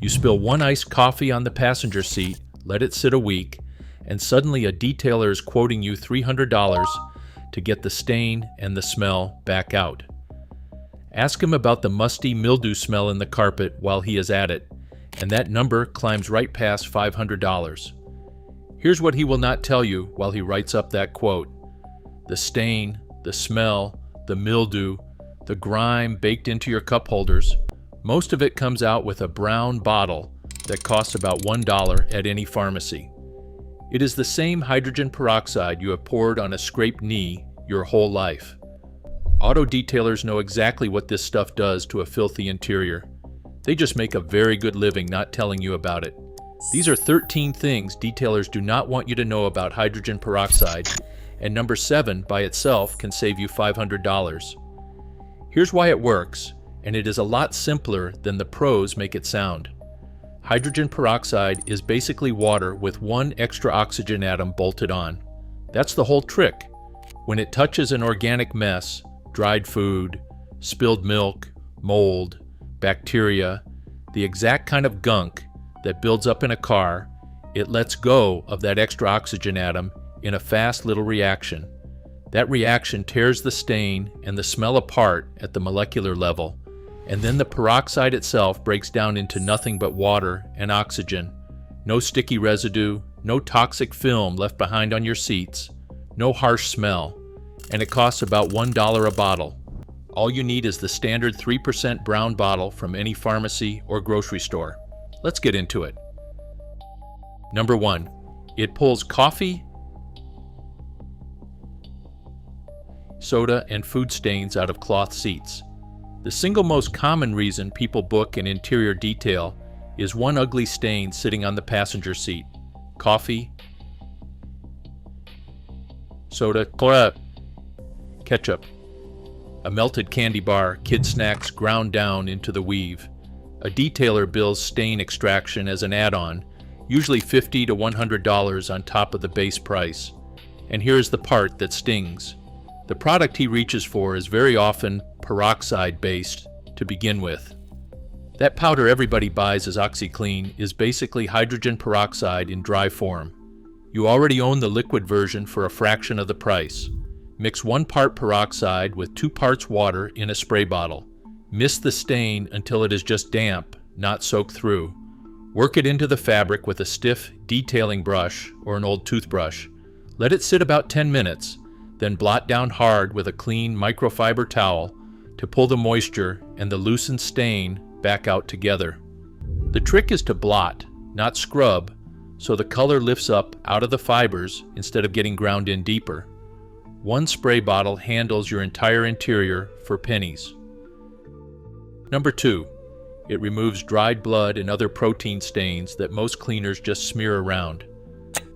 You spill one iced coffee on the passenger seat, let it sit a week, and suddenly a detailer is quoting you $300 to get the stain and the smell back out. Ask him about the musty mildew smell in the carpet while he is at it, and that number climbs right past $500. Here's what he will not tell you while he writes up that quote. The stain, the smell, the mildew, the grime baked into your cup holders, most of it comes out with a brown bottle that costs about $1 at any pharmacy. It is the same hydrogen peroxide you have poured on a scraped knee your whole life. Auto detailers know exactly what this stuff does to a filthy interior. They just make a very good living not telling you about it. These are 13 things detailers do not want you to know about hydrogen peroxide, and number 7 by itself can save you $500. Here's why it works, and it is a lot simpler than the pros make it sound. Hydrogen peroxide is basically water with one extra oxygen atom bolted on. That's the whole trick. When it touches an organic mess, dried food, spilled milk, mold, bacteria, the exact kind of gunk that builds up in a car, it lets go of that extra oxygen atom in a fast little reaction. That reaction tears the stain and the smell apart at the molecular level, and then the peroxide itself breaks down into nothing but water and oxygen. No sticky residue, no toxic film left behind on your seats, no harsh smell, and it costs about $1 a bottle. All you need is the standard 3% brown bottle from any pharmacy or grocery store. Let's get into it. Number 1. It pulls coffee, soda, and food stains out of cloth seats. The single most common reason people book an interior detail is one ugly stain sitting on the passenger seat. Coffee, soda, ketchup, a melted candy bar, kid snacks ground down into the weave. A detailer bills stain extraction as an add-on, usually $50 to $100 on top of the base price. And here's the part that stings. The product he reaches for is very often peroxide-based to begin with. That powder everybody buys as OxyClean is basically hydrogen peroxide in dry form. You already own the liquid version for a fraction of the price. Mix 1 part peroxide with 2 parts water in a spray bottle. Mist the stain until it is just damp, not soaked through. Work it into the fabric with a stiff detailing brush or an old toothbrush. Let it sit about 10 minutes. Then blot down hard with a clean microfiber towel to pull the moisture and the loosened stain back out together. The trick is to blot, not scrub, so the color lifts up out of the fibers instead of getting ground in deeper. 1 spray bottle handles your entire interior for pennies. Number 2. It removes dried blood and other protein stains that most cleaners just smear around.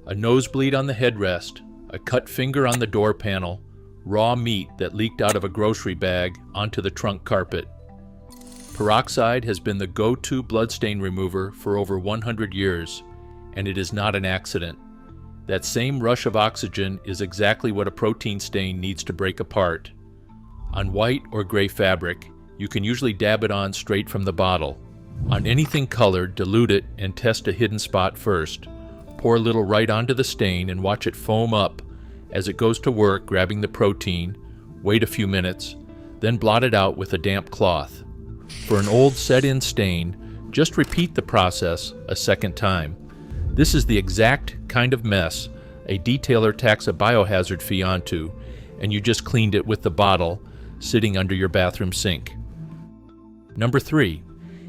A nosebleed on the headrest, a cut finger on the door panel, raw meat that leaked out of a grocery bag onto the trunk carpet. Peroxide has been the go-to bloodstain remover for over 100 years, and it is not an accident. That same rush of oxygen is exactly what a protein stain needs to break apart. On white or gray fabric, you can usually dab it on straight from the bottle. On anything colored, dilute it and test a hidden spot first. Pour a little right onto the stain and watch it foam up as it goes to work grabbing the protein. Wait a few minutes, then blot it out with a damp cloth. For an old set-in stain, just repeat the process a second time. This is the exact kind of mess a detailer tacks a biohazard fee onto, and you just cleaned it with the bottle sitting under your bathroom sink. Number 3.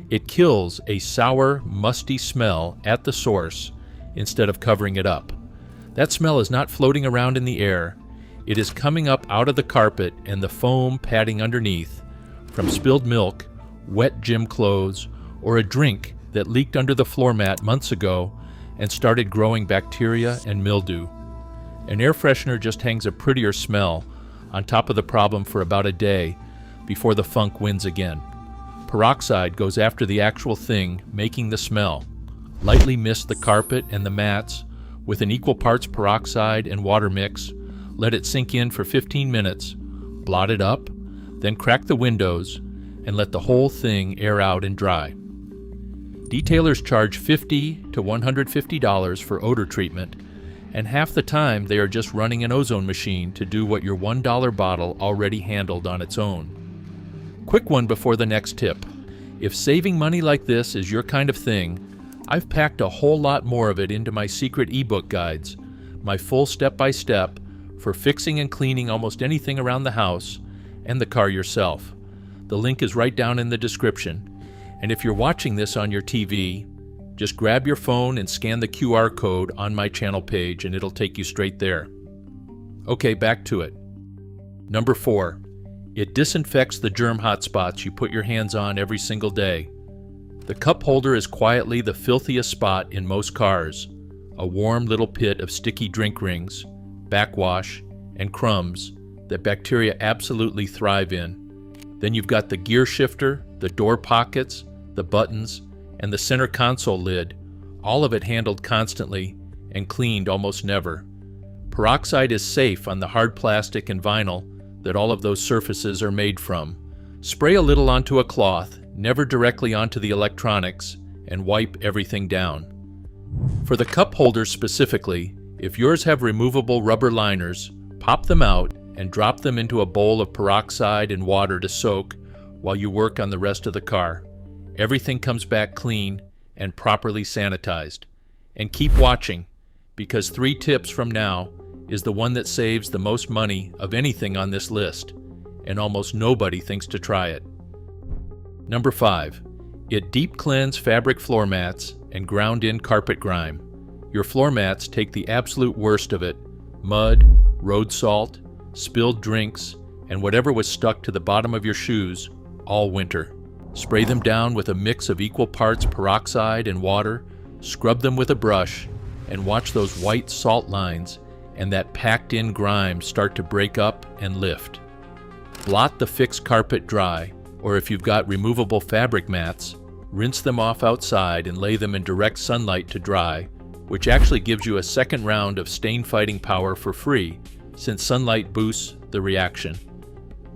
It kills a sour, musty smell at the source instead of covering it up. That smell is not floating around in the air. It is coming up out of the carpet and the foam padding underneath from spilled milk, wet gym clothes, or a drink that leaked under the floor mat months ago and started growing bacteria and mildew. An air freshener just hangs a prettier smell on top of the problem for about a day before the funk wins again. Peroxide goes after the actual thing making the smell. Lightly mist the carpet and the mats with an equal parts peroxide and water mix. Let it sink in for 15 minutes. Blot it up, then crack the windows and let the whole thing air out and dry. Detailers charge $50 to $150 for odor treatment, and half the time they are just running an ozone machine to do what your $1 bottle already handled on its own. Quick one before the next tip. If saving money like this is your kind of thing, I've packed a whole lot more of it into my secret ebook guides, my full step-by-step for fixing and cleaning almost anything around the house and the car yourself. The link is right down in the description. And if you're watching this on your TV, just grab your phone and scan the QR code on my channel page and it'll take you straight there. Okay, back to it. Number 4, it disinfects the germ hotspots you put your hands on every single day. The cup holder is quietly the filthiest spot in most cars, a warm little pit of sticky drink rings, backwash, and crumbs that bacteria absolutely thrive in. Then you've got the gear shifter, the door pockets, the buttons, and the center console lid, all of it handled constantly and cleaned almost never. Peroxide is safe on the hard plastic and vinyl that all of those surfaces are made from. Spray a little onto a cloth, never directly onto the electronics, and wipe everything down. For the cup holders specifically, if yours have removable rubber liners, pop them out and drop them into a bowl of peroxide and water to soak while you work on the rest of the car. Everything comes back clean and properly sanitized. And keep watching, because 3 tips from now is the one that saves the most money of anything on this list, and almost nobody thinks to try it. Number 5, it deep cleans fabric floor mats and ground in carpet grime. Your floor mats take the absolute worst of it: mud, road salt, spilled drinks, and whatever was stuck to the bottom of your shoes all winter. Spray them down with a mix of equal parts peroxide and water, scrub them with a brush, and watch those white salt lines and that packed-in grime start to break up and lift. Blot the fixed carpet dry, or if you've got removable fabric mats, rinse them off outside and lay them in direct sunlight to dry, which actually gives you a second round of stain-fighting power for free, since sunlight boosts the reaction.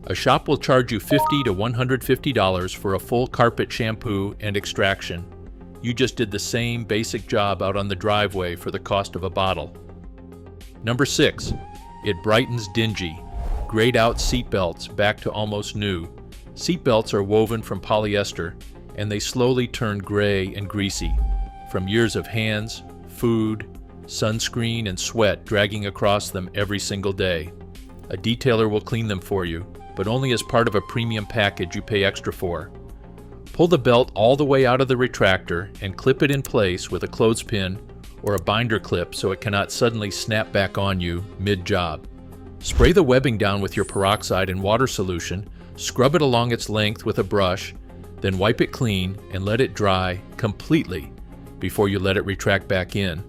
A shop will charge you $50 to $150 for a full carpet shampoo and extraction. You just did the same basic job out on the driveway for the cost of a bottle. Number 6, it brightens dingy. Grayed out seat belts back to almost new. Seat belts are woven from polyester, and they slowly turn gray and greasy from years of hands, food, sunscreen, and sweat dragging across them every single day. A detailer will clean them for you, but only as part of a premium package you pay extra for. Pull the belt all the way out of the retractor and clip it in place with a clothespin or a binder clip so it cannot suddenly snap back on you mid-job. Spray the webbing down with your peroxide and water solution, scrub it along its length with a brush, then wipe it clean and let it dry completely before you let it retract back in.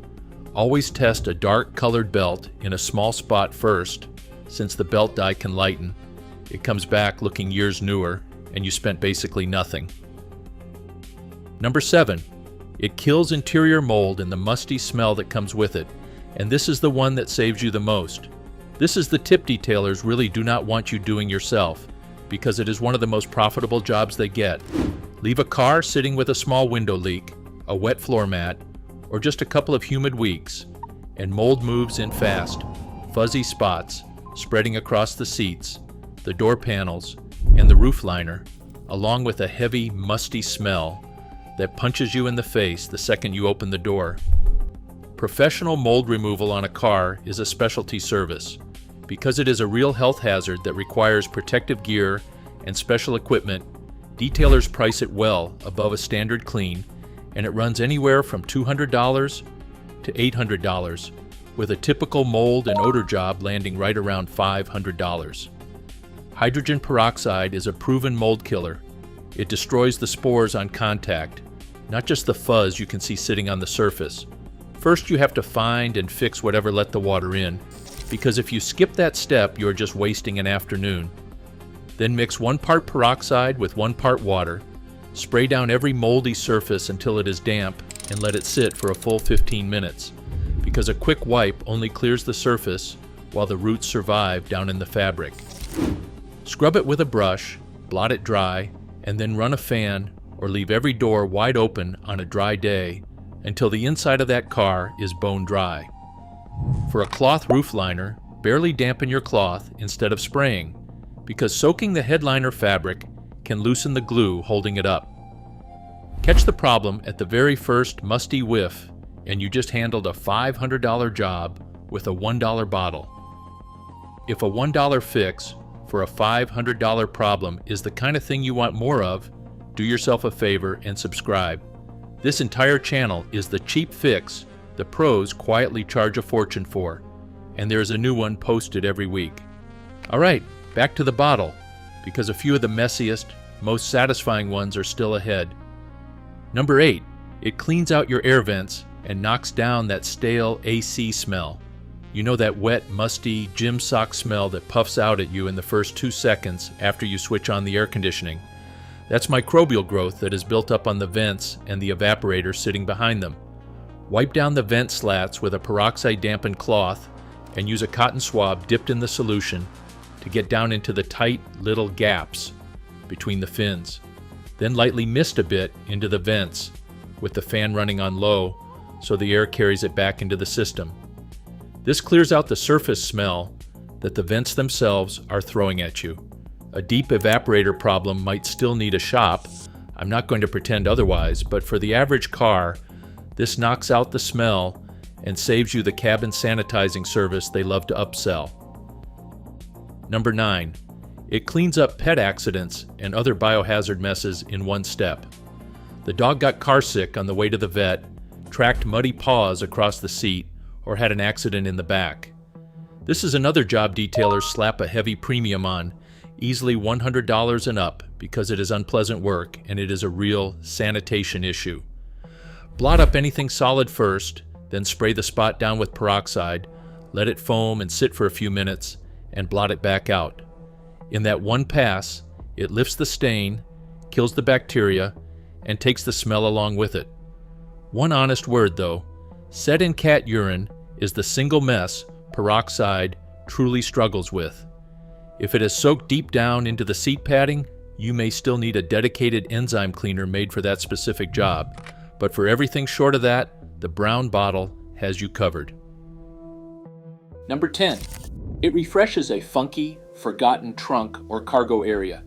Always test a dark colored belt in a small spot first, since the belt dye can lighten. It comes back looking years newer, and you spent basically nothing. Number 7, it kills interior mold and the musty smell that comes with it, and this is the one that saves you the most. This is the tip detailers really do not want you doing yourself, because it is one of the most profitable jobs they get. Leave a car sitting with a small window leak, a wet floor mat, or just a couple of humid weeks, and mold moves in fast. Fuzzy spots spreading across the seats, the door panels, and the roof liner, along with a heavy, musty smell that punches you in the face the second you open the door. Professional mold removal on a car is a specialty service. Because it is a real health hazard that requires protective gear and special equipment, detailers price it well above a standard clean, and it runs anywhere from $200 to $800, with a typical mold and odor job landing right around $500. Hydrogen peroxide is a proven mold killer. It destroys the spores on contact, not just the fuzz you can see sitting on the surface. First, you have to find and fix whatever let the water in, because if you skip that step, you're just wasting an afternoon. Then mix 1 part peroxide with 1 part water, spray down every moldy surface until it is damp, and let it sit for a full 15 minutes, because a quick wipe only clears the surface while the roots survive down in the fabric. Scrub it with a brush, blot it dry, and then run a fan or leave every door wide open on a dry day until the inside of that car is bone dry. For a cloth roof liner, barely dampen your cloth instead of spraying, because soaking the headliner fabric can loosen the glue holding it up. Catch the problem at the very first musty whiff, and you just handled a $500 job with a $1 bottle. If a $1 fix for a $500 problem is the kind of thing you want more of, do yourself a favor and subscribe. This entire channel is the cheap fix the pros quietly charge a fortune for, and there's a new one posted every week. Alright, back to the bottle, because a few of the messiest, most satisfying ones are still ahead. Number 8, it cleans out your air vents and knocks down that stale AC smell. You know, that wet, musty gym sock smell that puffs out at you in the first 2 seconds after you switch on the air conditioning. That's microbial growth that is built up on the vents and the evaporator sitting behind them. Wipe down the vent slats with a peroxide dampened cloth and use a cotton swab dipped in the solution to get down into the tight little gaps between the fins. Then lightly mist a bit into the vents with the fan running on low so the air carries it back into the system. This clears out the surface smell that the vents themselves are throwing at you. A deep evaporator problem might still need a shop. I'm not going to pretend otherwise, but for the average car, this knocks out the smell and saves you the cabin sanitizing service they love to upsell. Number 9, it cleans up pet accidents and other biohazard messes in one step. The dog got car sick on the way to the vet, tracked muddy paws across the seat, or had an accident in the back. This is another job detailers slap a heavy premium on, easily $100 and up, because it is unpleasant work and it is a real sanitation issue. Blot up anything solid first, then spray the spot down with peroxide, let it foam and sit for a few minutes, and blot it back out. In that one pass, it lifts the stain, kills the bacteria, and takes the smell along with it. One honest word though, set in cat urine is the single mess peroxide truly struggles with. If it has soaked deep down into the seat padding, you may still need a dedicated enzyme cleaner made for that specific job, but for everything short of that, the brown bottle has you covered. Number 10, it refreshes a funky, forgotten trunk or cargo area.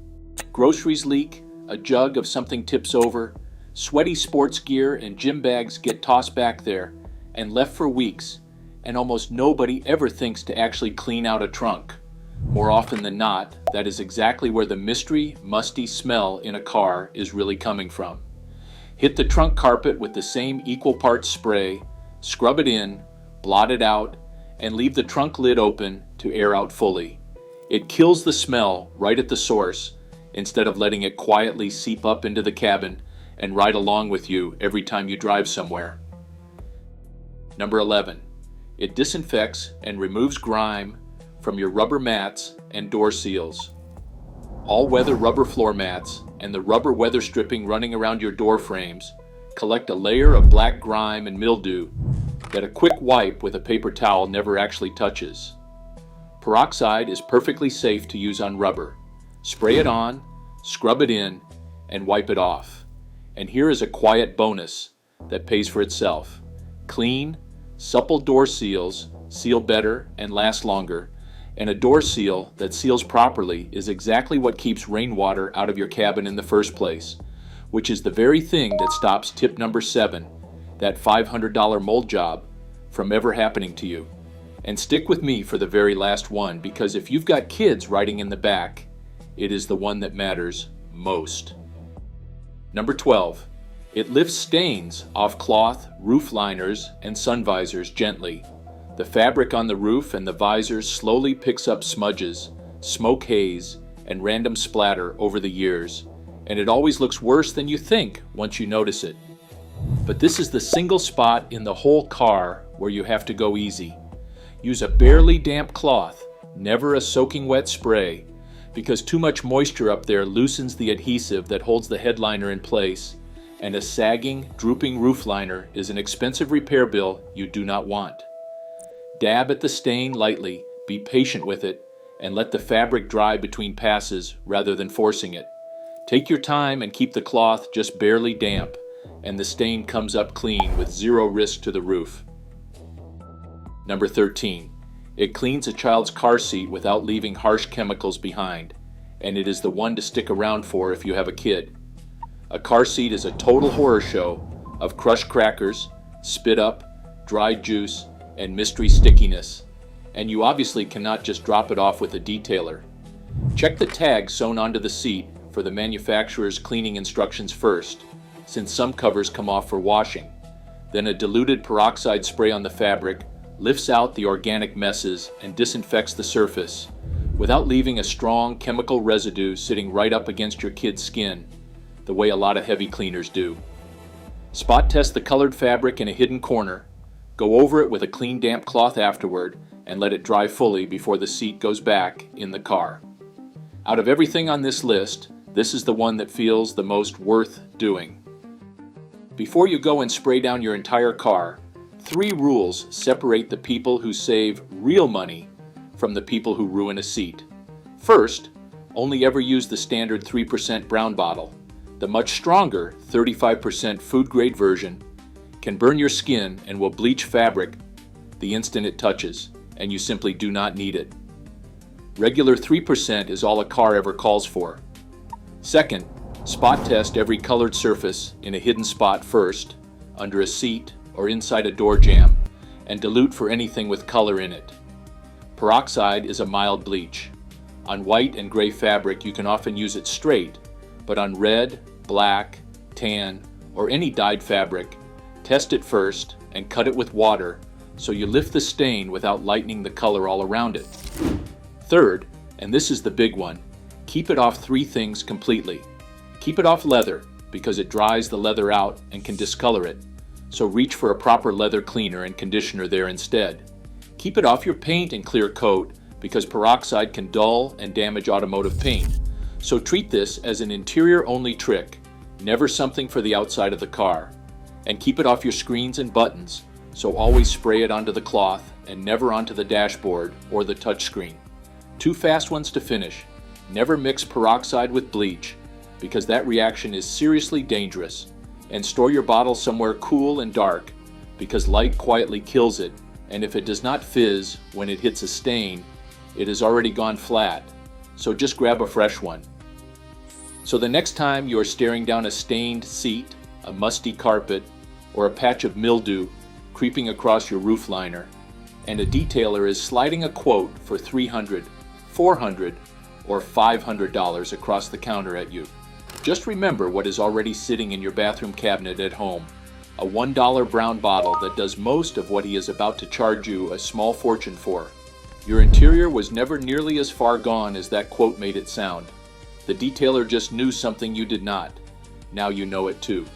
Groceries leak, a jug of something tips over, sweaty sports gear and gym bags get tossed back there and left for weeks, and almost nobody ever thinks to actually clean out a trunk. More often than not, that is exactly where the mystery, musty smell in a car is really coming from. Hit the trunk carpet with the same equal parts spray, scrub it in, blot it out, and leave the trunk lid open to air out fully. It kills the smell right at the source, instead of letting it quietly seep up into the cabin and ride along with you every time you drive somewhere. Number 11, it disinfects and removes grime from your rubber mats and door seals. All-weather rubber floor mats and the rubber weather stripping running around your door frames collect a layer of black grime and mildew that a quick wipe with a paper towel never actually touches. Peroxide is perfectly safe to use on rubber. Spray it on, scrub it in, and wipe it off. And here is a quiet bonus that pays for itself. Clean, supple door seals seal better and last longer, and a door seal that seals properly is exactly what keeps rainwater out of your cabin in the first place, which is the very thing that stops tip number 7, that $500 mold job, from ever happening to you. And stick with me for the very last one, because if you've got kids riding in the back, it is the one that matters most. Number 12, it lifts stains off cloth, roof liners, and sun visors gently. The fabric on the roof and the visors slowly picks up smudges, smoke haze, and random splatter over the years, and it always looks worse than you think once you notice it. But this is the single spot in the whole car where you have to go easy. Use a barely damp cloth, never a soaking wet spray, because too much moisture up there loosens the adhesive that holds the headliner in place, and a sagging, drooping roof liner is an expensive repair bill you do not want. Dab at the stain lightly, be patient with it, and let the fabric dry between passes rather than forcing it. Take your time and keep the cloth just barely damp, and the stain comes up clean with zero risk to the roof. Number 13. It cleans a child's car seat without leaving harsh chemicals behind, and it is the one to stick around for if you have a kid. A car seat is a total horror show of crushed crackers, spit up, dried juice, and mystery stickiness, and you obviously cannot just drop it off with a detailer. Check the tag sewn onto the seat for the manufacturer's cleaning instructions first, since some covers come off for washing. Then a diluted peroxide spray on the fabric lifts out the organic messes and disinfects the surface without leaving a strong chemical residue sitting right up against your kid's skin, the way a lot of heavy cleaners do. Spot test the colored fabric in a hidden corner, go over it with a clean damp cloth afterward, and let it dry fully before the seat goes back in the car. Out of everything on this list, this is the one that feels the most worth doing. Before you go and spray down your entire car, 3 rules separate the people who save real money from the people who ruin a seat. First, only ever use the standard 3% brown bottle. The much stronger 35% food-grade version can burn your skin and will bleach fabric the instant it touches, and you simply do not need it. Regular 3% is all a car ever calls for. Second, spot test every colored surface in a hidden spot first, under a seat or inside a door jamb, and dilute for anything with color in it. Peroxide is a mild bleach. On white and gray fabric you can often use it straight, but on red, black, tan, or any dyed fabric, test it first and cut it with water so you lift the stain without lightening the color all around it. Third, and this is the big one, keep it off 3 things completely. Keep it off leather because it dries the leather out and can discolor it, so reach for a proper leather cleaner and conditioner there instead. Keep it off your paint and clear coat because peroxide can dull and damage automotive paint, so treat this as an interior-only trick, never something for the outside of the car. And keep it off your screens and buttons, so always spray it onto the cloth and never onto the dashboard or the touchscreen. 2 fast ones to finish. Never mix peroxide with bleach, because that reaction is seriously dangerous, and store your bottle somewhere cool and dark, because light quietly kills it, and if it does not fizz when it hits a stain, it has already gone flat, so just grab a fresh one. So the next time you are staring down a stained seat, a musty carpet, or a patch of mildew creeping across your roof liner, and a detailer is sliding a quote for $300, $400, or $500 across the counter at you, just remember what is already sitting in your bathroom cabinet at home, a $1 brown bottle that does most of what he is about to charge you a small fortune for. Your interior was never nearly as far gone as that quote made it sound. The detailer just knew something you did not. Now you know it too.